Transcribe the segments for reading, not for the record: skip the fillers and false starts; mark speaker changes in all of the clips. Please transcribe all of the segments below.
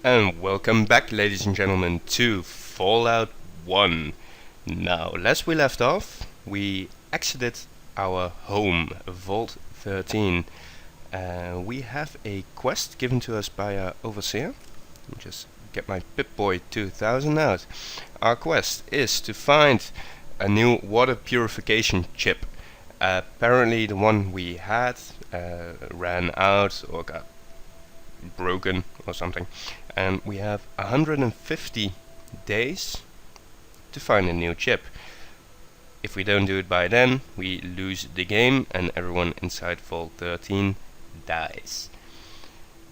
Speaker 1: And welcome back, ladies and gentlemen, to Fallout 1. Now, last we left off, we exited our home, Vault 13. We have a quest given to us by our overseer. Let me just get my Pip-Boy 2000 out. Our quest is to find a new water purification chip. Apparently the one we had ran out or got broken or something, and we have 150 days to find a new chip. If we don't do it by then, we lose the game and everyone inside Vault 13 dies.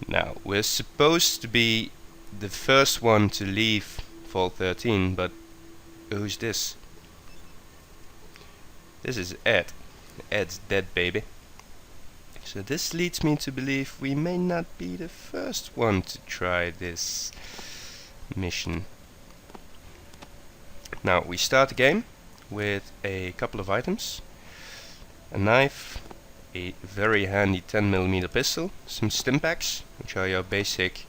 Speaker 1: Now, we're supposed to be the first one to leave Vault 13, but who's this? This is Ed. Ed's dead, baby. So this leads me to believe we may not be the first one to try this mission. Now we start the game with a couple of items. A knife, a very handy 10mm pistol, some stimpaks, which are your basic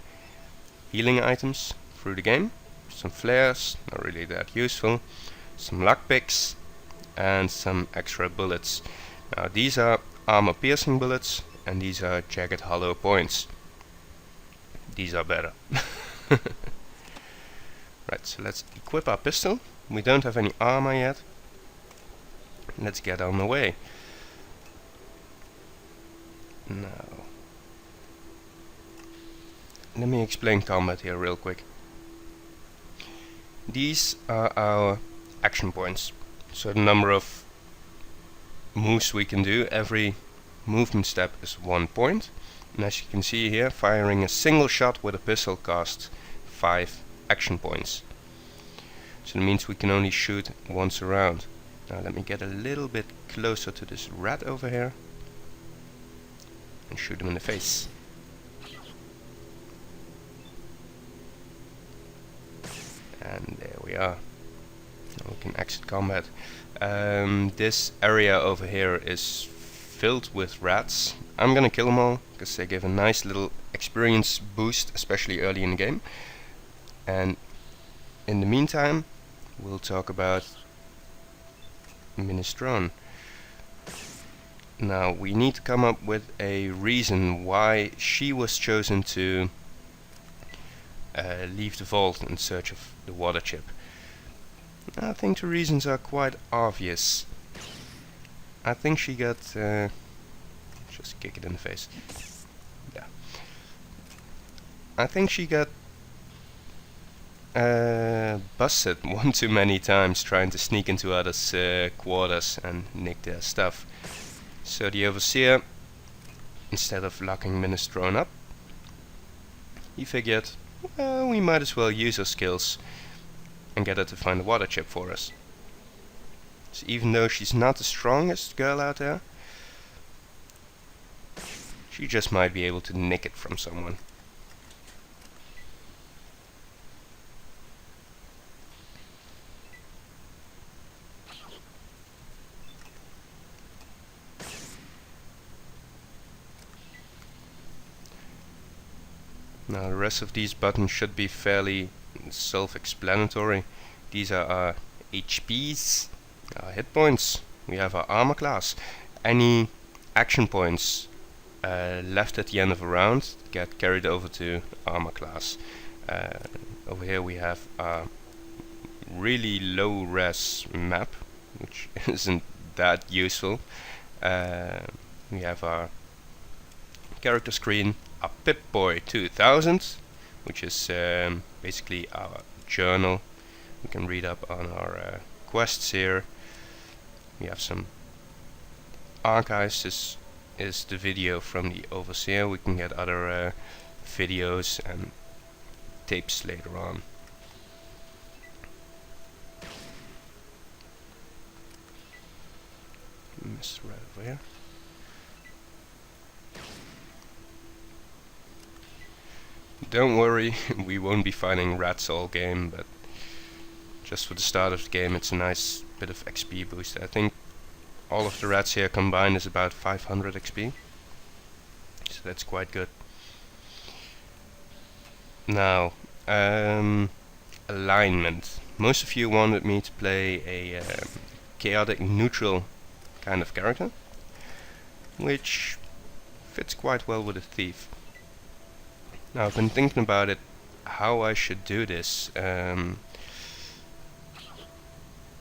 Speaker 1: healing items through the game, some flares, not really that useful, some lockpicks, and some extra bullets. Now these are armor piercing bullets, and these are jagged hollow points. These are better. Right, so let's equip our pistol. We don't have any armor yet. Let's get on the way. Now, let me explain combat here real quick. These are our action points. So the number of moves we can do. Every movement step is 1 point, and as you can see here, firing a single shot with a pistol costs 5 action points. So that means we can only shoot once around. Now let me get a little bit closer to this rat over here and shoot him in the face. And there we are. Now we can exit combat. This area over here is filled with rats. I'm gonna kill them all because they give a nice little experience boost, especially early in the game. And in the meantime, we'll talk about Minestrone. Now we need to come up with a reason why she was chosen to leave the vault in search of the water chip. I think the reasons are quite obvious. I think she got... just kick it in the face. Yeah. I think she got busted one too many times trying to sneak into others' quarters and nick their stuff. So the overseer, instead of locking Minestrone up, he figured, well, we might as well use her skills and get her to find the water chip for us. So even though she's not the strongest girl out there, she just might be able to nick it from someone. Now the rest of these buttons should be fairly self-explanatory. These are our HPs, our hit points. We have our armor class. Any action points left at the end of a round get carried over to armor class. Over here we have a really low res map, which isn't that useful. We have our character screen, a Pip-Boy 2000, which is basically our journal. We can read up on our quests here. We have some archives. This is the video from the overseer. We can get other videos and tapes later on. Miss right over here. Don't worry, we won't be fighting rats all game, but just for the start of the game it's a nice bit of XP boost. I think all of the rats here combined is about 500 XP, so that's quite good. Now, alignment. Most of you wanted me to play a chaotic neutral kind of character, which fits quite well with a thief. Now, I've been thinking about it, how I should do this,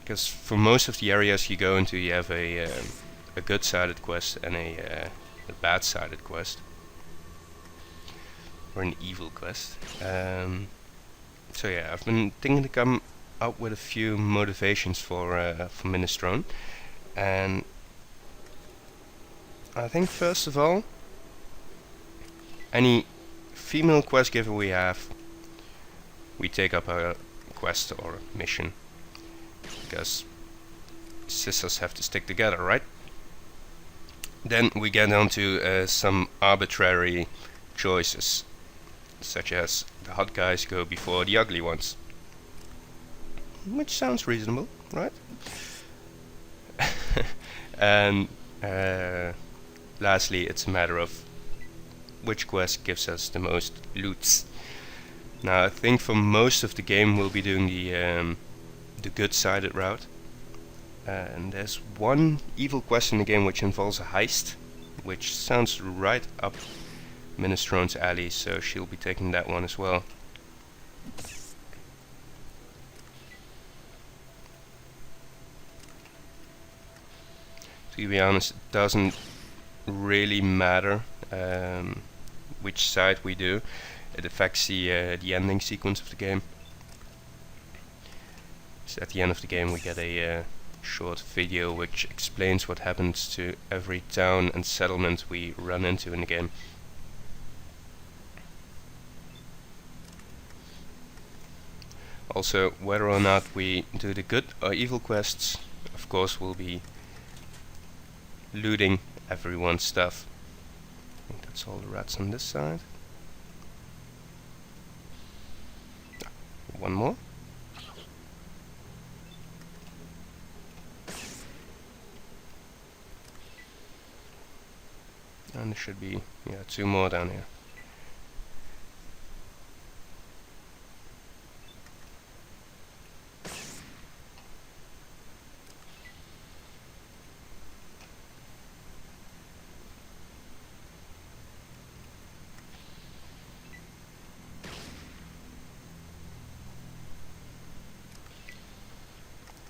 Speaker 1: because for most of the areas you go into, you have a good-sided quest and a bad-sided quest, or an evil quest. So yeah, I've been thinking to come up with a few motivations for Minestrone, and I think first of all, any female quest giver we have, we take up a quest or mission, because sisters have to stick together, right? Then we get on to some arbitrary choices, such as the hot guys go before the ugly ones, which sounds reasonable, right? And lastly, it's a matter of which quest gives us the most loots. Now, I think for most of the game we'll be doing the good-sided route, and there's one evil quest in the game which involves a heist, which sounds right up Minestrone's alley, so she'll be taking that one as well. To be honest, it doesn't really matter which side we do. It affects the ending sequence of the game. So at the end of the game we get a short video which explains what happens to every town and settlement we run into in the game. Also, whether or not we do the good or evil quests, of course we'll be looting everyone's stuff. I think that's all the rats on this side. One more. And there should be, yeah, 2 more down here.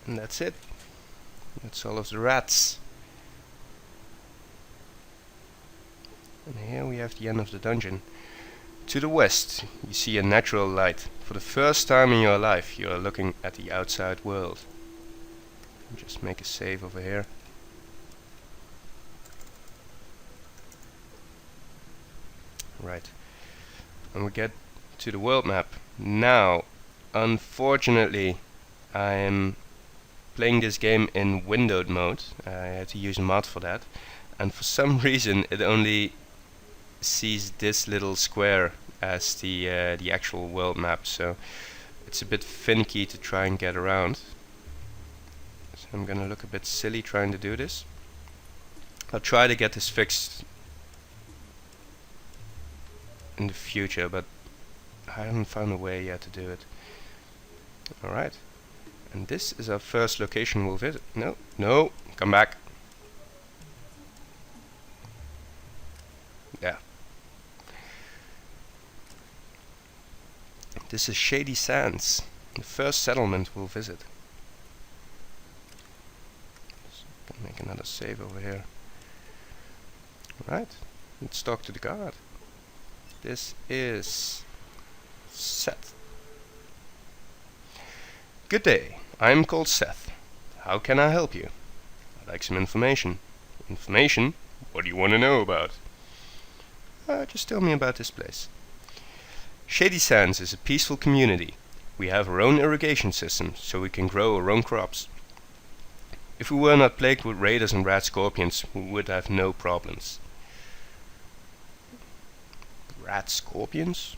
Speaker 1: And that's it. That's all of the rats. And here we have the end of the dungeon. To the west, you see a natural light. For the first time in your life, you are looking at the outside world. Just make a save over here. Right. And we get to the world map. Now, unfortunately, I am playing this game in windowed mode. I had to use a mod for that, and for some reason it only sees this little square as the actual world map, so it's a bit finicky to try and get around. So I'm gonna look a bit silly trying to do this. I'll try to get this fixed in the future, but I haven't found a way yet to do it. Alright. And this is our first location we'll visit. No, come back. Yeah. This is Shady Sands, the first settlement we'll visit. So make another save over here. Right, let's talk to the guard. This is Seth. Good day, I'm called Seth. How can I help you? I'd like some information. Information? What do you want to know about? Just tell me about this place. Shady Sands is a peaceful community. We have our own irrigation system, so we can grow our own crops. If we were not plagued with raiders and rat scorpions, we would have no problems. Rat scorpions?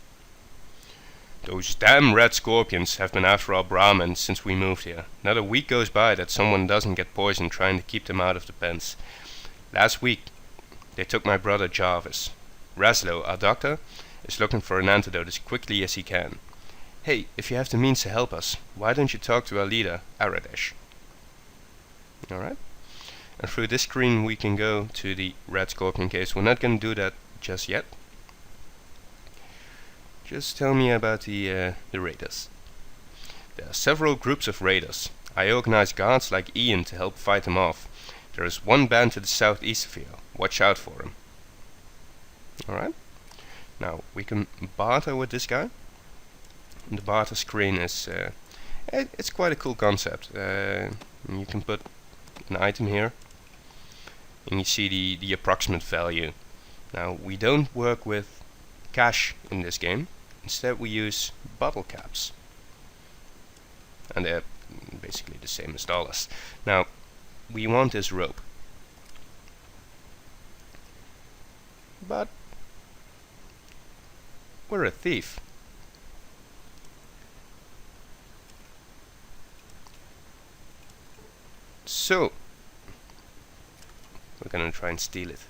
Speaker 1: Those damn red scorpions have been after our Brahmins since we moved here. Not a week goes by that someone doesn't get poisoned trying to keep them out of the pens. Last week, they took my brother Jarvis. Raslo, our doctor, is looking for an antidote as quickly as he can. Hey, if you have the means to help us, why don't you talk to our leader, Aradesh? Alright. And through this screen we can go to the Red Scorpion case. We're not going to do that just yet. Just tell me about the raiders. There are several groups of raiders. I organize guards like Ian to help fight them off. There is one band to the southeast of here. Watch out for him. Alright. Now, we can barter with this guy. And the barter screen is... it's quite a cool concept. You can put an item here. And you see the approximate value. Now, we don't work with cash in this game. Instead, we use bottle caps. And they're basically the same as dollars. Now, we want this rope. But we're a thief. So we're gonna try and steal it.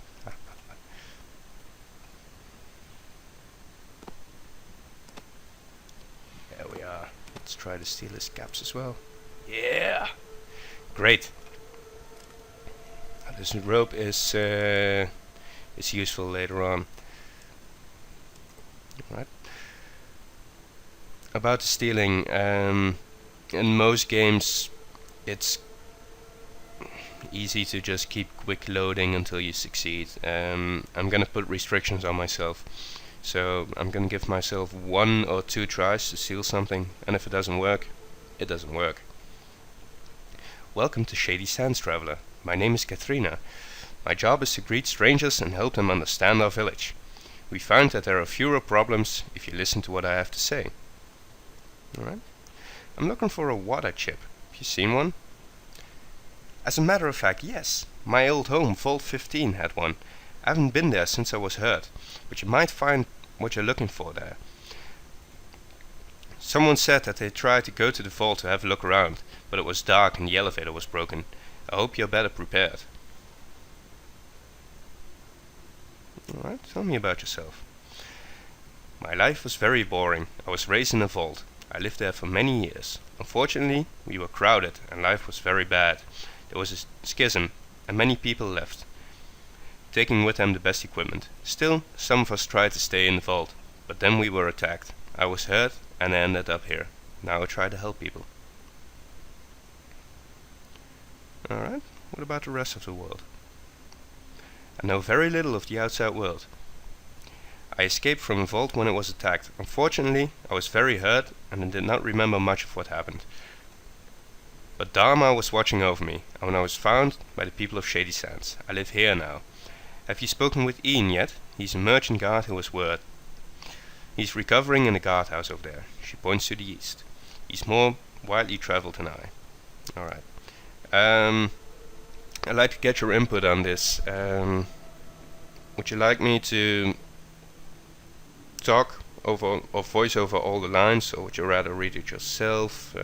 Speaker 1: There we are. Let's try to steal his caps as well. Yeah! Great. This rope is useful later on. Alright. About the stealing, in most games it's easy to just keep quick loading until you succeed. I'm gonna put restrictions on myself. So I'm gonna give myself 1 or 2 tries to steal something, and if it doesn't work, it doesn't work. Welcome to Shady Sands, Traveler. My name is Katrina. My job is to greet strangers and help them understand our village. We find that there are fewer problems if you listen to what I have to say. Alright. I'm looking for a water chip. Have you seen one? As a matter of fact, yes. My old home, Vault 15, had one. I haven't been there since I was hurt, but you might find what you're looking for there. Someone said that they tried to go to the vault to have a look around, but it was dark and the elevator was broken. I hope you're better prepared. Alright, tell me about yourself. My life was very boring. I was raised in a vault. I lived there for many years. Unfortunately, we were crowded and life was very bad. There was a schism and many people left, taking with them the best equipment. Still, some of us tried to stay in the vault, but then we were attacked. I was hurt and I ended up here. Now I try to help people. Alright, what about the rest of the world? I know very little of the outside world. I escaped from a vault when it was attacked. Unfortunately, I was very hurt and I did not remember much of what happened. But Dharma was watching over me, and when I was found by the people of Shady Sands, I live here now. Have you spoken with Ian yet? He's a merchant guard who was word. He's recovering in the guardhouse over there. She points to the east. He's more widely traveled than I. Alright. I'd like to get your input on this. Would you like me to talk over or voice over all the lines, or would you rather read it yourself?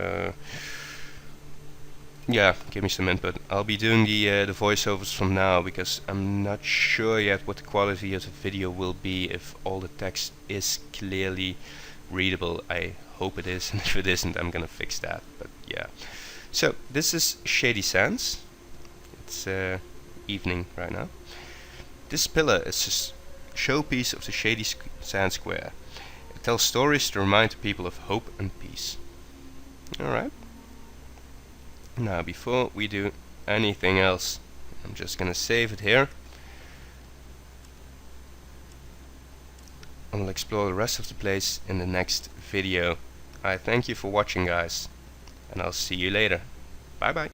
Speaker 1: Yeah, give me some input. I'll be doing the voiceovers from now because I'm not sure yet what the quality of the video will be if all the text is clearly readable. I hope it is, and if it isn't, I'm gonna fix that. But yeah. So this is Shady Sands. It's evening right now. This pillar is a showpiece of the Shady Sands Square. It tells stories to remind the people of hope and peace. Alright. Now before we do anything else, I'm just gonna save it here. I will explore the rest of the place in the next video. I thank you for watching, guys, and I'll see you later. Bye bye.